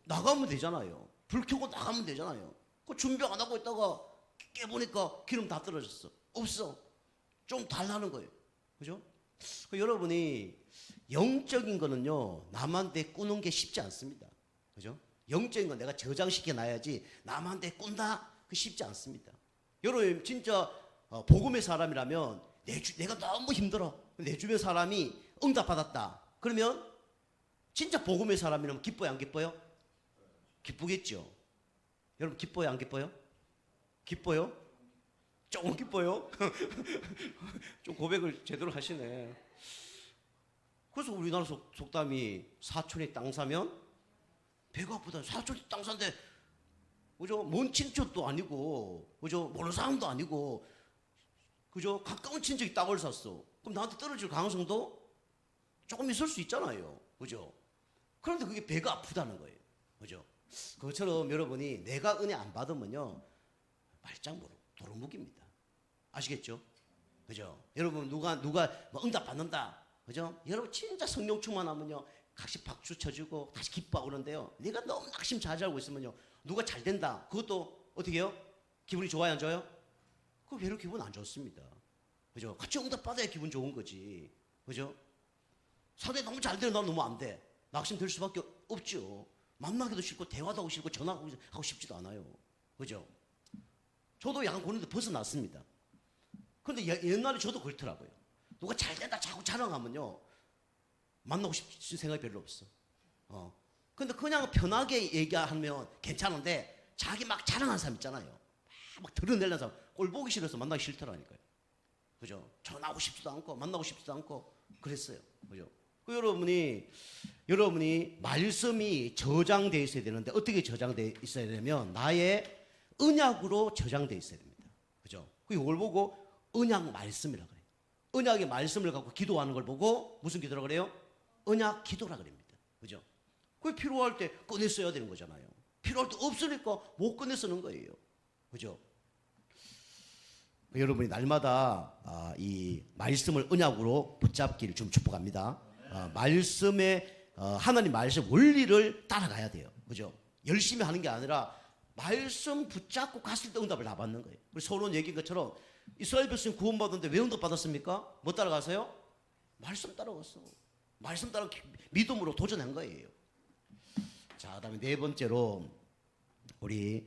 나가면 되잖아요. 불 켜고 나가면 되잖아요. 그 준비 안 하고 있다가 깨보니까 기름 다 떨어졌어. 없어. 좀 달라는 거예요. 그죠? 여러분이 영적인 거는요 남한테 꾸는 게 쉽지 않습니다. 그죠? 영적인 건 내가 저장시켜 놔야지 남한테 꾼다 그 쉽지 않습니다. 여러분 진짜 복음의 사람이라면 내가 너무 힘들어. 내 주변 사람이 응답받았다. 그러면 진짜 복음의 사람이라면 기뻐요 안 기뻐요? 기쁘겠죠. 여러분 기뻐요, 안 기뻐요? 기뻐요? 조금 기뻐요? 좀 고백을 제대로 하시네. 그래서 우리나라 속담이 사촌이 땅 사면 배가 아프다. 사촌이 땅 산데 그죠? 먼 친척도 아니고 그죠? 모르는 사람도 아니고 그죠? 가까운 친척이 땅을 샀어. 그럼 나한테 떨어질 가능성도 조금 있을 수 있잖아요. 그죠? 그런데 그게 배가 아프다는 거예요. 그죠? 그것처럼 여러분이 내가 은혜 안 받으면요 말짱 도루묵입니다. 아시겠죠? 그죠? 여러분 누가 뭐 응답 받는다. 그죠? 여러분 진짜 성령 충만하면요 각시 박수 쳐주고 다시 기뻐하고 그러는데요. 네가 너무 낙심 잘 알고 있으면요 누가 잘 된다. 그것도 어떻게 해요? 기분이 좋아요, 안 좋아요? 그거 별로 기분 안 좋습니다. 그죠? 같이 응답 받아야 기분 좋은 거지. 그죠? 사대 너무 잘 되는 나 너무 안 돼. 낙심 될 수밖에 없죠. 만나기도 싫고 대화도 하고 싫고 전화하고 싶지도 않아요. 그죠? 저도 약간 그런데 벗어났습니다. 그런데 옛날에 저도 그렇더라고요. 누가 잘 된다 자꾸 자랑하면요 만나고 싶은 생각이 별로 없어. 근데 그냥 편하게 얘기하면 괜찮은데 자기 막 자랑하는 사람 있잖아요. 막 드러내는 사람 꼴 보기 싫어서 만나기 싫더라니까요. 그죠? 전화하고 싶지도 않고 만나고 싶지도 않고 그랬어요. 그죠? 그 여러분이 말씀이 저장되어 있어야 되는데 어떻게 저장되어 있어야 되냐면 나의 언약으로 저장되어 있어야 됩니다. 그죠? 이걸 보고 언약 말씀이라 그래요. 언약의 말씀을 갖고 기도하는 걸 보고 무슨 기도라 그래요? 언약 기도라 그럽니다. 그죠? 그게 필요할 때 꺼내 써야 되는 거잖아요. 필요할 때 없으니까 못 꺼내 쓰는 거예요. 그죠? 여러분이 날마다 이 말씀을 언약으로 붙잡기를 좀 축복합니다. 말씀의 하나님 말씀 원리를 따라가야 돼요. 그죠? 열심히 하는 게 아니라 말씀 붙잡고 갔을 때 응답을 다 받는 거예요. 우리 서론 얘기한 것처럼 이스라엘 백성 구원받았는데 왜 응답 받았습니까? 뭐 따라가세요? 말씀 따라갔어. 말씀 따라 믿음으로 도전한 거예요. 자, 그다음에 네 번째로 우리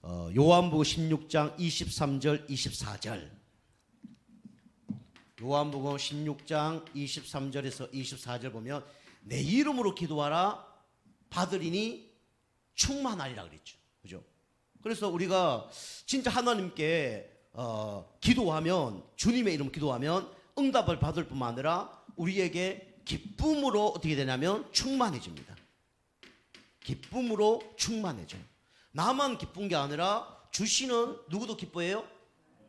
요한복음 16장 23절 24절. 요한복음 16장 23절에서 24절 보면 내 이름으로 기도하라 받으리니 충만하리라 그랬죠. 그죠? 그래서 우리가 진짜 하나님께 기도하면 주님의 이름으로 기도하면 응답을 받을 뿐만 아니라 우리에게 기쁨으로 어떻게 되냐면 충만해집니다. 기쁨으로 충만해져요. 나만 기쁜 게 아니라 주시는 누구도 기뻐해요?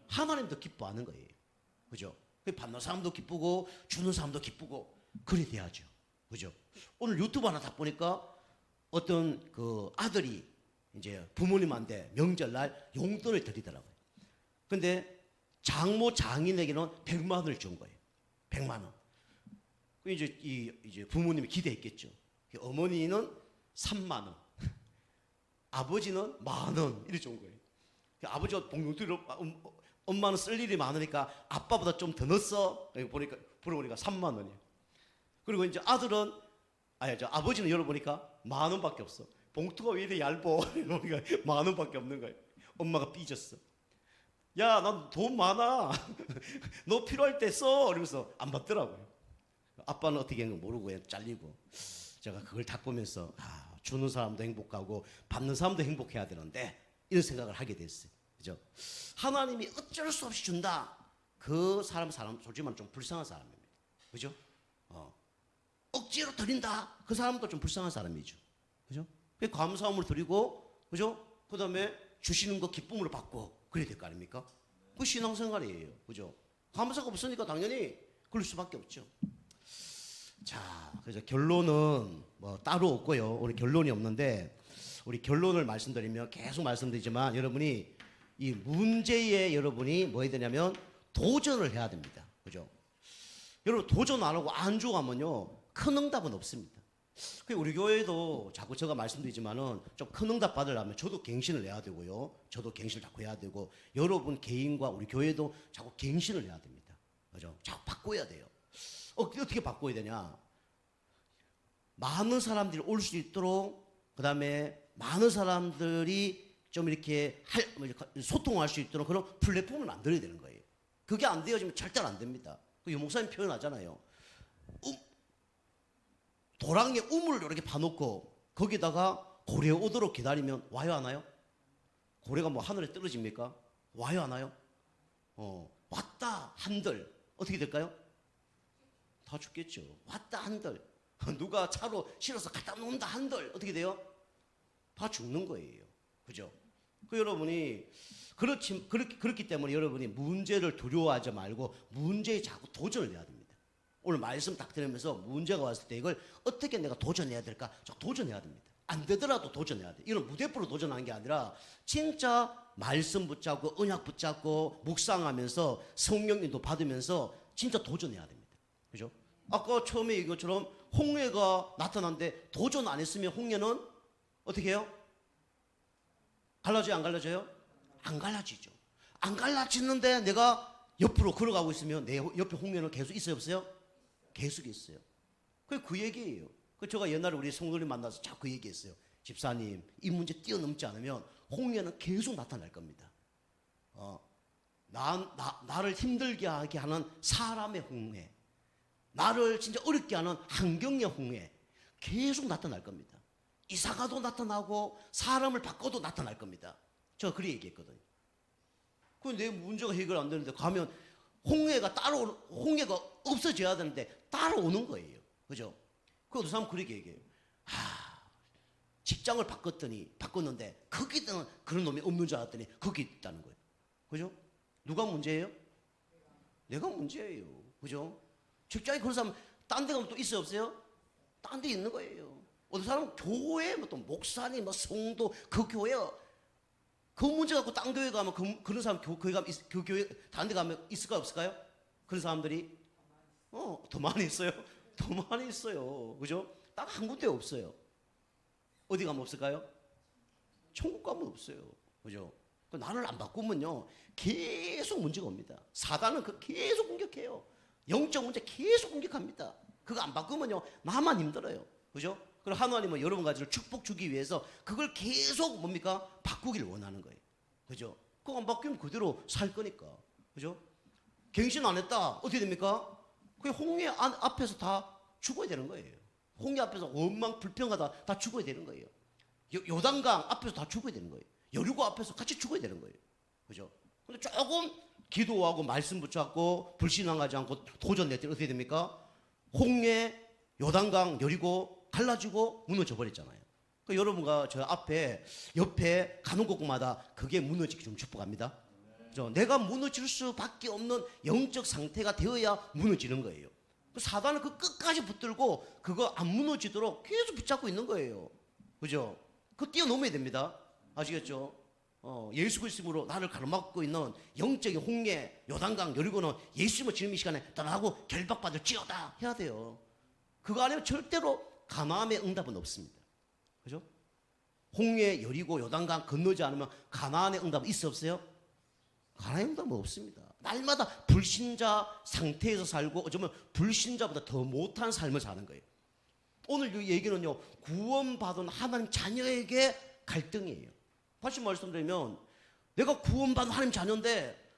하나님도 기뻐하는 거예요. 그죠? 받는 사람도 기쁘고 주는 사람도 기쁘고 그래 돼야죠. 그죠? 오늘 유튜브 하나 딱 보니까 어떤 그 아들이 이제 부모님한테 명절날 용돈을 드리더라고요. 근데 장모 장인에게는 100만 원을 준 거예요. 100만 원. 그 이제 부모님이 기대했겠죠. 어머니는 3만 원. 아버지는 10,000원 이렇게 준 거예요. 아버지가 봉용돈을 엄마는 쓸 일이 많으니까 아빠보다 좀 더 넣었어. 보니까 3만 원이에요. 그리고 이제 아들은 아버지는 열어보니까 10,000원밖에 없어. 봉투가 왜 이렇게 얇어? 그러니까 10,000원밖에 없는 거예요. 엄마가 삐졌어. 야, 난 돈 많아. 너 필요할 때 써. 이러면서 안 받더라고요. 아빠는 어떻게 한 거 모르고 잘리고. 제가 그걸 딱 보면서 주는 사람도 행복하고 받는 사람도 행복해야 되는데 이런 생각을 하게 됐어요. 그죠? 하나님이 어쩔 수 없이 준다. 그 사람 솔직히 말하면 좀 불쌍한 사람입니다. 그죠? 억지로 드린다. 그 사람도 좀 불쌍한 사람이죠. 그죠? 그 감사함을 드리고, 그죠? 그 다음에 주시는 거 기쁨으로 받고, 그래야 될 거 아닙니까? 그 신앙생활이에요. 그죠? 감사가 없으니까 당연히 그럴 수밖에 없죠. 자, 그래서 결론은 뭐 따로 없고요. 오늘 결론이 없는데, 우리 결론을 말씀드리면 계속 말씀드리지만 여러분이 이 문제에 여러분이 뭐 해야 되냐면 도전을 해야 됩니다. 그죠? 여러분 도전 안 하고 안주하면요 큰 응답은 없습니다. 우리 교회도 자꾸 제가 말씀드리지만은 좀 큰 응답 받으려면 저도 갱신을 해야 되고요. 저도 갱신을 자꾸 해야 되고 여러분 개인과 우리 교회도 자꾸 갱신을 해야 됩니다. 그죠? 자꾸 바꿔야 돼요. 어떻게 바꿔야 되냐? 많은 사람들이 올 수 있도록 그 다음에 많은 사람들이 좀 이렇게 소통할 수 있도록 그런 플랫폼을 만들어야 되는 거예요. 그게 안 되어지면 절대 안 됩니다. 그 목사님 표현하잖아요. 도랑에 우물을 이렇게 파놓고 거기다가 고래 오도록 기다리면 와요 안 와요? 고래가 뭐 하늘에 떨어집니까? 와요 안 와요? 왔다 한들 어떻게 될까요? 다 죽겠죠. 왔다 한들 누가 차로 실어서 갖다 놓는다 한들 어떻게 돼요? 다 죽는 거예요. 그죠? 그 여러분이 그렇기 때문에 여러분이 문제를 두려워하지 말고 문제에 자꾸 도전을 해야 됩니다. 오늘 말씀 딱 들으면서 문제가 왔을 때 이걸 어떻게 내가 도전해야 될까? 도전해야 됩니다. 안 되더라도 도전해야 돼. 이런 무대포로 도전하는 게 아니라 진짜 말씀 붙잡고 언약 붙잡고 묵상하면서 성령님도 받으면서 진짜 도전해야 됩니다. 그죠? 아까 처음에 이것처럼 홍해가 나타났는데 도전 안 했으면 홍해는 어떻게 해요? 갈라져요? 안 갈라져요? 안 갈라지죠. 안 갈라지는데 내가 옆으로 걸어가고 있으면 내 옆에 홍해는 계속 있어요? 없어요? 계속 있어요. 그 얘기예요. 제가 옛날에 우리 성도님 만나서 자꾸 얘기했어요. 집사님, 이 문제 뛰어넘지 않으면 홍해는 계속 나타날 겁니다. 나를 힘들게 하게 하는 사람의 홍해, 나를 진짜 어렵게 하는 환경의 홍해 계속 나타날 겁니다. 이사가도 나타나고 사람을 바꿔도 나타날 겁니다. 제가 그렇게 얘기했거든요. 내 문제가 해결 안 되는데 가면 홍해가 없어져야 되는데 따라오는 거예요. 그죠? 그 어떤 사람 그렇게 얘기해요. 직장을 바꿨는데 거기는 그런 놈이 없는 줄 알았더니 거기 있다는 거예요. 그죠? 누가 문제예요? 내가 문제예요. 그죠? 직장에 그런 사람 딴 데 가면 또 있어요 없어요? 딴 데 있는 거예요. 어떤 사람은 교회 또 목사님 성도 그 교회 그 문제 갖고 딴 교회 가면 그런 사람 교회 가면 그 교회 다른 데 가면 있을까요 없을까요? 그런 사람들이 더 많이 있어요. 더 많이 있어요. 그죠? 딱 한 군데 없어요. 어디 가면 없을까요? 천국 가면 없어요. 그죠? 나를 안 바꾸면요 계속 문제가 옵니다. 사단은 계속 공격해요. 영적 문제 계속 공격합니다. 그거 안 바꾸면요 나만 힘들어요. 그죠? 그럼 하나님은 여러분 가지를 축복 주기 위해서 그걸 계속 뭡니까? 바꾸기를 원하는 거예요. 그죠? 그거 안 바뀌면 그대로 살 거니까. 그죠? 갱신 안 했다. 어떻게 됩니까? 그 홍해 앞에서 다 죽어야 되는 거예요. 홍해 앞에서 원망 불평하다 다 죽어야 되는 거예요. 요단강 앞에서 다 죽어야 되는 거예요. 여리고 앞에서 같이 죽어야 되는 거예요. 그죠? 근데 조금 기도하고 말씀 붙잡고 불신앙하지 않고 도전했더니 어떻게 됩니까? 홍해, 요단강, 여리고 갈라지고 무너져 버렸잖아요. 여러분과 저 옆에 가는 곳마다 그게 무너지기 좀 축복합니다. 그죠? 내가 무너질 수밖에 없는 영적 상태가 되어야 무너지는 거예요. 사단은 그 끝까지 붙들고 그거 안 무너지도록 계속 붙잡고 있는 거예요. 그죠? 그거 뛰어넘어야 됩니다. 아시겠죠? 예수 그리스도로 나를 가로막고 있는 영적인 홍해, 요단강, 여리고는 예수님을 지금 이 시간에 떠나고 결박받을지어다 해야 돼요. 그거 아니면 절대로 가나안의 응답은 없습니다. 그죠? 홍해, 여리고, 요단강 건너지 않으면 가나안의 응답은 있어 없어요? 가나안의 응답은 없습니다. 날마다 불신자 상태에서 살고 어쩌면 불신자보다 더 못한 삶을 사는 거예요. 오늘 이 얘기는요 구원받은 하나님 자녀에게 갈등이에요. 다시 말씀드리면 내가 구원받은 하나님 자녀인데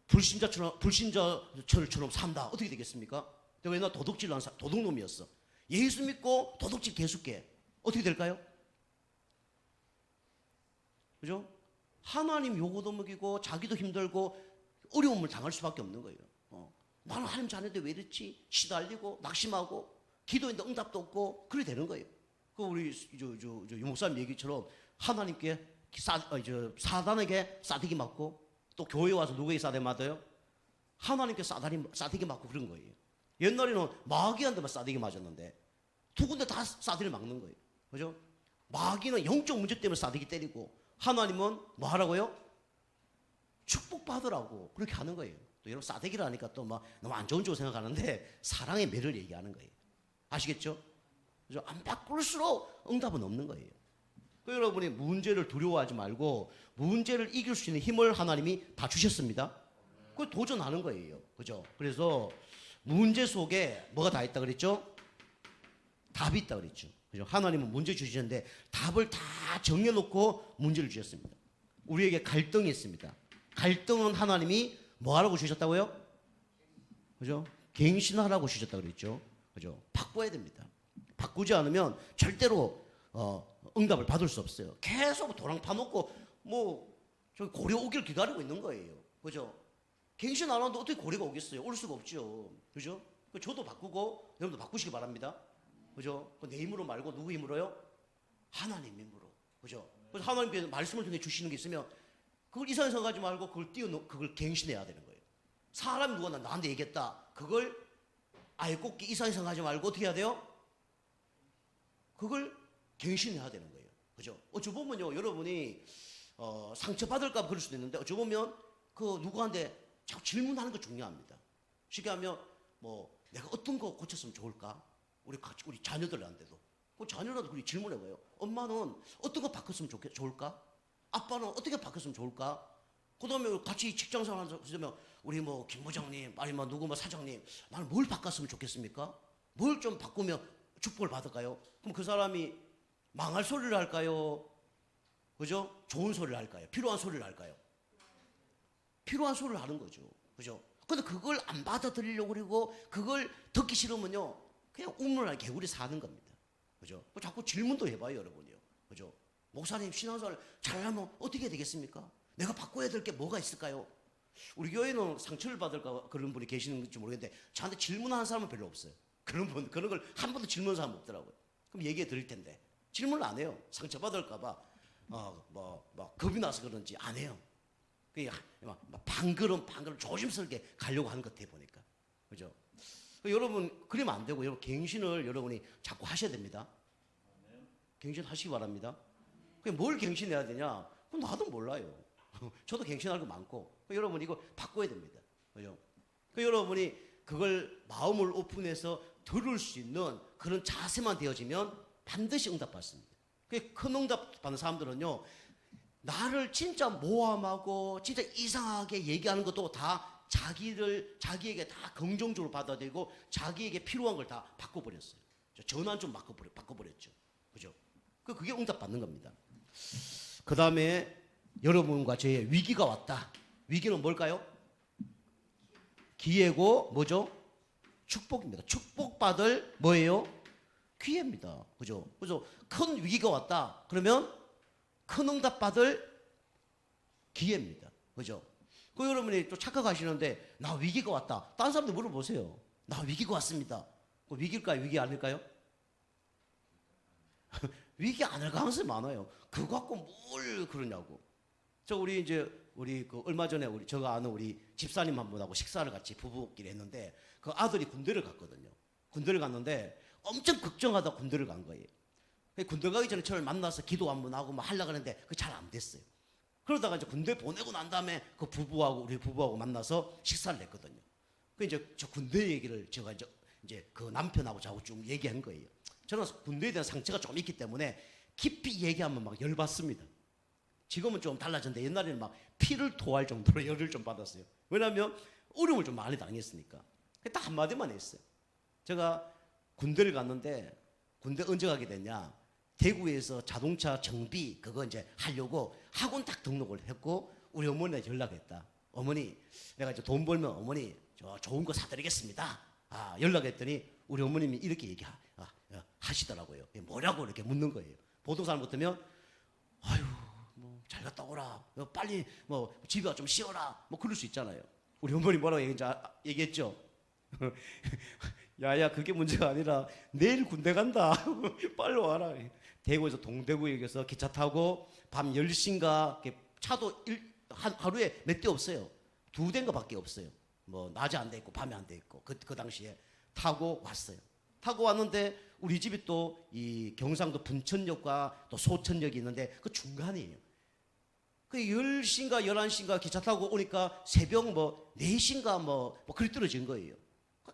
불신자처럼 산다. 어떻게 되겠습니까? 내가 옛날 도둑질한 도둑놈이었어. 예수 믿고 도둑질 계속해. 어떻게 될까요? 그죠? 하나님 요구도 먹이고 자기도 힘들고 어려움을 당할 수밖에 없는 거예요. 나는 하나님 자녀인데 왜 이렇지? 시달리고 낙심하고 기도했는데 응답도 없고 그래 되는 거예요. 우리 유목사님 얘기처럼 하나님께 사단에게 싸대기 맞고 또 교회 와서 누구에게 싸대기 맞아요? 하나님께 싸대기 맞고 그런 거예요. 옛날에는 마귀한테만 싸대기 맞았는데 두 군데 다 싸대기를 맞는 거예요. 그죠? 마귀는 영적 문제 때문에 싸대기 때리고 하나님은 뭐 하라고요? 축복받으라고 그렇게 하는 거예요. 또 여러분 싸대기를 하니까 또 막 너무 안 좋은 쪽으로 생각하는데 사랑의 매를 얘기하는 거예요. 아시겠죠? 그죠? 안 바꿀수록 응답은 없는 거예요. 여러분이 문제를 두려워하지 말고 문제를 이길 수 있는 힘을 하나님이 다 주셨습니다. 그걸 도전하는 거예요. 그죠? 그래서 문제 속에 뭐가 다 있다 그랬죠? 답이 있다 그랬죠. 그죠? 하나님은 문제 주시는데 답을 다 정해놓고 문제를 주셨습니다. 우리에게 갈등이 있습니다. 갈등은 하나님이 뭐 하라고 주셨다고요? 그죠? 갱신하라고 주셨다고 그랬죠. 그죠? 바꿔야 됩니다. 바꾸지 않으면 절대로 응답을 받을 수 없어요. 계속 도랑 파놓고 뭐 저 고려 오기를 기다리고 있는 거예요. 그죠? 갱신 안 하는데 어떻게 고려가 오겠어요? 올 수가 없죠. 그죠? 저도 바꾸고 여러분도 바꾸시기 바랍니다. 그죠? 내 힘으로 말고 누구 힘으로요? 하나님 힘으로. 그죠? 그래서 하나님께서 말씀을 통해 주시는 게 있으면 그걸 이상하게 생각하지 말고 그걸 갱신해야 되는 거예요. 사람이 누가 나한테 얘기했다. 그걸 아예 꼭 이상하게 생각하지 말고 어떻게 해야 돼요? 그걸 갱신해야 되는 거예요. 그죠? 어찌 보면요, 여러분이 상처받을까 봐 그럴 수도 있는데 어찌 보면 그 누구한테 자꾸 질문하는 거 중요합니다. 쉽게 하면 뭐 내가 어떤 거 고쳤으면 좋을까? 우리 자녀들한테도 그 자녀라도 그렇게 질문해봐요. 엄마는 어떤 거 바꿨으면 좋을까? 아빠는 어떻게 바꿨으면 좋을까? 그 다음에 같이 직장생활 하면 우리 뭐 김 부장님 아니면 누구 뭐 사장님 나는 뭘 바꿨으면 좋겠습니까? 뭘 좀 바꾸면 축복을 받을까요? 그럼 그 사람이 망할 소리를 할까요? 그죠? 좋은 소리를 할까요? 필요한 소리를 할까요? 필요한 소리를 하는 거죠. 그죠? 근데 그걸 안 받아들이려고 그러고 그걸 듣기 싫으면요 그냥 우물안 개구리 사는 겁니다. 그죠? 자꾸 질문도 해봐요, 여러분이요. 그죠? 목사님 신앙생활 잘하면 어떻게 되겠습니까? 내가 바꿔야 될 게 뭐가 있을까요? 우리 교회는 상처를 받을까 그런 분이 계시는지 모르겠는데 저한테 질문하는 사람은 별로 없어요. 그런 걸 한 번도 질문하는 사람 없더라고요. 그럼 얘기해 드릴 텐데 질문을 안 해요. 상처 받을까 봐 겁이 나서 그런지 안 해요. 그냥 방걸음 조심스럽게 가려고 하는 것 같아 보니까. 그죠? 여러분 그러면 안 되고 여러분 갱신을 여러분이 자꾸 하셔야 됩니다. 갱신하시기 바랍니다. 뭘 갱신해야 되냐? 그럼 나도 몰라요. 저도 갱신할 거 많고 여러분 이거 바꿔야 됩니다. 그죠? 여러분이 그걸 마음을 오픈해서 들을 수 있는 그런 자세만 되어지면 반드시 응답받습니다. 큰 응답 받는 사람들은요 나를 진짜 모함하고 진짜 이상하게 얘기하는 것도 다 자기에게 다 긍정적으로 받아들이고 자기에게 필요한 걸 다 바꿔버렸어요. 전환 좀 바꿔버렸죠. 그죠? 그게 응답 받는 겁니다. 그 다음에 여러분과 저의 위기가 왔다. 위기는 뭘까요? 기회고 뭐죠? 축복입니다. 축복받을 뭐예요? 기회입니다. 그죠? 그래서 큰 위기가 왔다. 그러면 큰 응답 받을 기회입니다. 그죠? 여러분이 또 착각하시는데 나 위기가 왔다. 다른 사람들 물어보세요. 나 위기가 왔습니다. 위기일까요? 위기 아닐까요? 위기 아닐 가능성이 많아요. 그거 갖고 뭘 그러냐고. 우리 얼마 전에 제가 아는 우리 집사님 한 분하고 식사를 같이 부부끼리 했는데 그 아들이 군대를 갔거든요. 군대를 갔는데 엄청 걱정하다 군대를 간 거예요. 군대 가기 전에 저를 만나서 기도 한번 하고 뭐 하려고 하는데 그게 잘 안 됐어요. 그러다가 이제 군대 보내고 난 다음에 우리 부부하고 만나서 식사를 했거든요. 이제 저 군대 얘기를 제가 이제 그 남편하고 저하고 쭉 얘기한 거예요. 저는 군대에 대한 상처가 좀 있기 때문에 깊이 얘기하면 막 열받습니다. 지금은 좀 달라졌는데 옛날에는 막 피를 토할 정도로 열을 좀 받았어요. 왜냐하면 어려움을 좀 많이 당했으니까. 딱 한마디만 했어요. 제가 군대를 갔는데 군대 언제 가게 됐냐? 대구에서 자동차 정비 그거 이제 하려고 학원 딱 등록을 했고 우리 어머니한테 연락했다. 어머니 내가 이제 돈 벌면 어머니 저 좋은 거 사드리겠습니다. 연락했더니 우리 어머님이 이렇게 하시더라고요. 뭐라고 이렇게 묻는 거예요. 보통 사람 같으면 아유 뭐 잘 갔다 오라. 빨리 뭐 집에 좀 쉬어라. 뭐 그럴 수 있잖아요. 우리 어머니 뭐라고 얘기했죠? 야야 그게 문제가 아니라 내일 군대 간다. 빨리 와라. 대구에서 동대구역에서 기차 타고 밤 10시인가 차도 하루에 몇 대 없어요. 2대인가 밖에 없어요. 뭐 낮에 안 돼 있고 밤에 안 돼 있고 그 당시에 타고 왔어요. 타고 왔는데 우리 집이 또 이 경상도 분천역과 또 소천역이 있는데 그 중간이에요. 그 10시인가 11시인가 기차 타고 오니까 새벽 뭐 4시인가 뭐 그리 떨어진 거예요.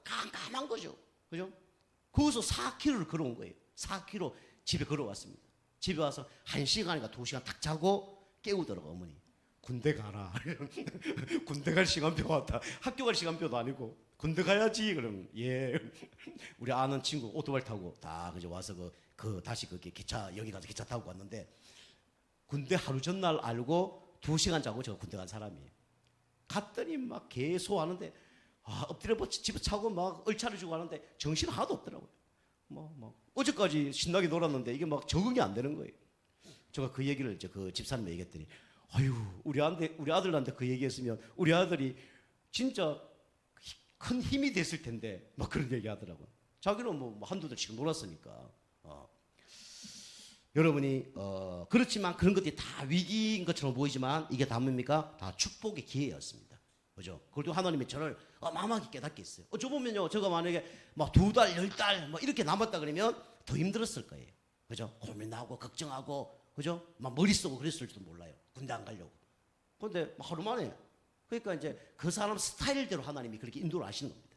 깜깜한 거죠. 그죠? 거기서 4km를 걸어온 거예요. 4km 집에 걸어왔습니다. 집에 와서 1시간인가 2시간 탁 자고 깨우더라고 어머니. 군대 가라. 군대 갈 시간표 왔다. 학교 갈 시간표도 아니고 군대 가야지. 그럼 예. 우리 아는 친구 오토바이 타고 다 그저 와서 다시 여기 가서 기차 타고 왔는데 군대 하루 전날 알고 2시간 자고 제가 군대 간 사람이에요. 갔더니 막 개소하는데 엎드려 집에 차고 막 얼차려 주고 하는데 정신 하나도 없더라고요. 어제까지 신나게 놀았는데 이게 막 적응이 안 되는 거예요. 제가 그 얘기를 이제 그 집사님에 얘기했더니, 아유, 우리 아들한테 그 얘기했으면 우리 아들이 진짜 큰 힘이 됐을 텐데, 막 그런 얘기 하더라고요. 자기는 뭐 한두 달 지금 놀았으니까. 여러분이 그렇지만 그런 것들이 다 위기인 것처럼 보이지만 이게 다 뭡니까? 다 축복의 기회였습니다. 그죠? 그리고 하나님이 저를 어마어마하게 깨닫게 했어요. 저 보면요, 제가 만약에 막 2달, 10달 뭐 이렇게 남았다 그러면 더 힘들었을 거예요. 그죠? 고민하고 걱정하고, 그죠? 막 머리 쓰고 그랬을지도 몰라요. 군대 안 가려고. 근데 하루 만에. 그러니까 이제 그 사람 스타일대로 하나님이 그렇게 인도를 하시는 겁니다.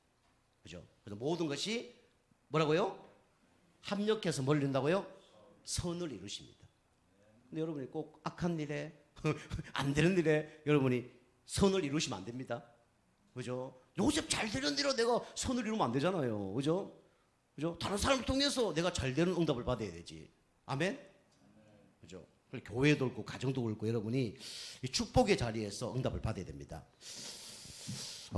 그죠? 그래서 모든 것이 뭐라고요? 합력해서 뭘 이룬다고요? 선을 이루십니다. 근데 여러분이 꼭 악한 일에 안 되는 일에 여러분이 선을 이루시면 안 됩니다. 그죠? 요셉 잘 되는 일로 내가 선을 이루면 안 되잖아요. 그죠? 그죠? 다른 사람을 통해서 내가 잘 되는 응답을 받아야 되지. 아멘? 그죠? 교회도 그렇고 가정도 그렇고 여러분이 이 축복의 자리에서 응답을 받아야 됩니다.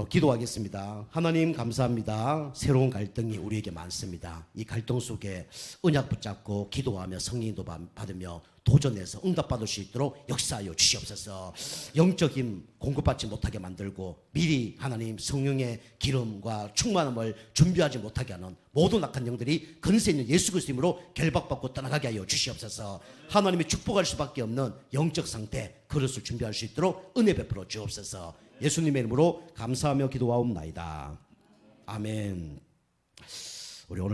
기도하겠습니다. 하나님 감사합니다. 새로운 갈등이 우리에게 많습니다. 이 갈등 속에 언약 붙잡고 기도하며 성령도 받으며 도전해서 응답받을 수 있도록 역사하여 주시옵소서. 영적 힘 공급받지 못하게 만들고 미리 하나님 성령의 기름과 충만함을 준비하지 못하게 하는 모든 악한 영들이 근세 있는 예수 그리스도 이름으로 결박받고 떠나가게 하여 주시옵소서. 하나님이 축복할 수밖에 없는 영적 상태 그릇을 준비할 수 있도록 은혜 베풀어 주옵소서. 예수님의 이름으로 감사하며 기도하옵나이다. 아멘. 우리 오늘